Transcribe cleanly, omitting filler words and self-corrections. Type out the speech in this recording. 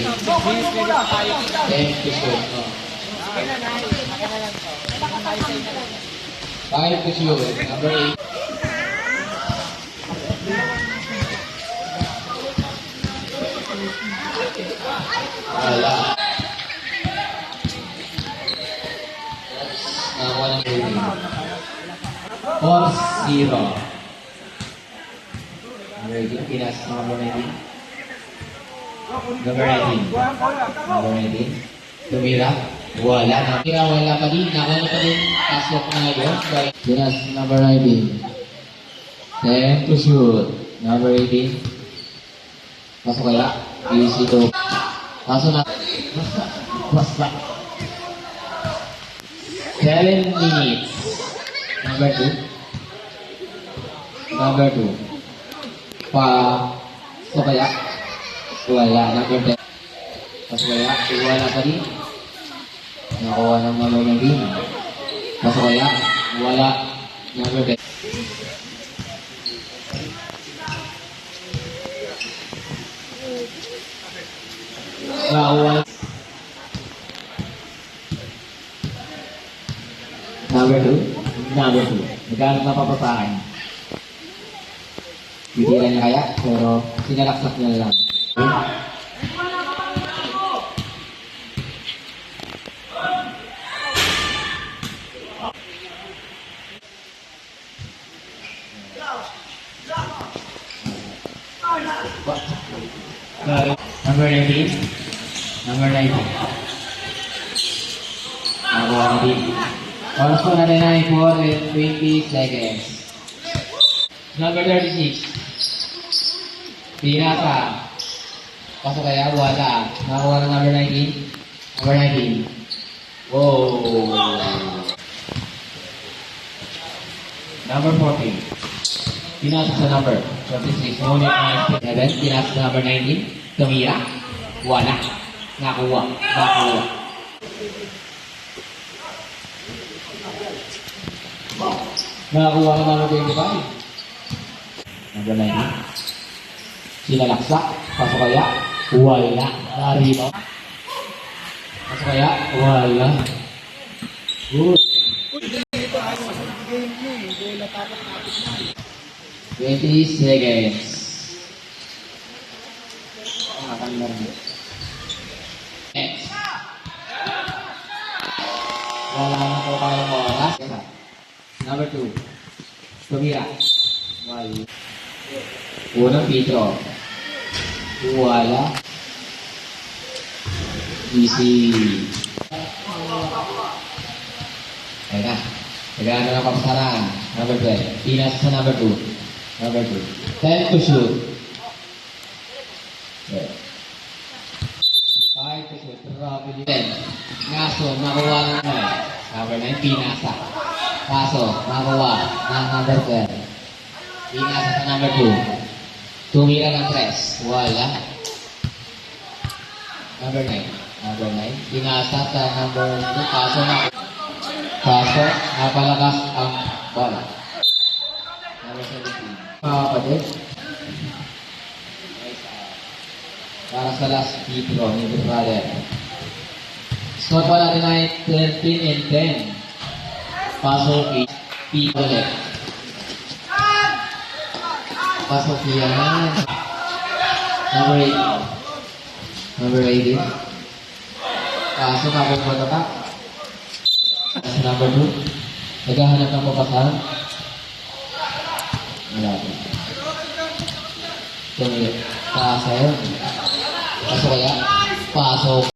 10 to shoot. Oh. 5 to shoot. Number 8. Wala. Nakakuha ng rating. 4-0. Rating. Pinas number 19. Number 19. Number 19. Tumira. Wala. Tumira, wala pa din. Nakuha pa din. Pasok na yun. Pinas number 19. 10 to shoot. Number 18. Pasok kaya. Easy to. Pasok na. Basta. 7 minutes. Number 2. Number 2. Pasok kaya. Wala. Number 10. Pasok kaya. Wala pa din. Nakuha ng number 19. Pasok kaya. Wala. Number 10. Nakuha. Number 2. Number 2. Magkano na papasahan? Bibira niya kaya, pero sinalaksak niya lang. Number 19. Number 19. Nakuha na din. Oras po natin ay 4 and 20 seconds. Number 36. Pinasa. Pasok kaya? Wala. Nakuha na number 19. Number 19. Oh. Number 14. Pinasa sa number 36. Ngunit 7. Pinasa sa number 19. Tumira. Wala. Nakuha. Nakuha. Nakakuha na number 25. Number 19. Sinalaksak. Pasok kaya? Wala. Naribaw. Pasok kaya? Wala. Good. 20 seconds. Next. Wala na po tayong oras. Number 2. Tumira. Wala. Unang pitro. Wala. Easy. Ayun na. Nagano na papasaran. Number 12. Pinas sa number 2. Number 2. 10 to shoot. 5 to shoot. Grabe din. 10. Ngaso, nakuha na naman. Number 9. Pinasa. Kaso, nakuha ng number 12. Pinasa sa number 2. Tumira ng 3. Wala. Number 9. Number 9. Pinasa sa number 2. Kaso na. Kaso, napalakas ang bola. Number 17. Kapatid. Para sa last free throw ni brother. Score pa natin ay 13 and 10. Pasok P ulit. Pasok yan. Number 18. Number 18. Pasok ako po na. Number 2. Naghahanap ng papasahan. Wala po. Pasok yun. Pasok kaya? Pasok.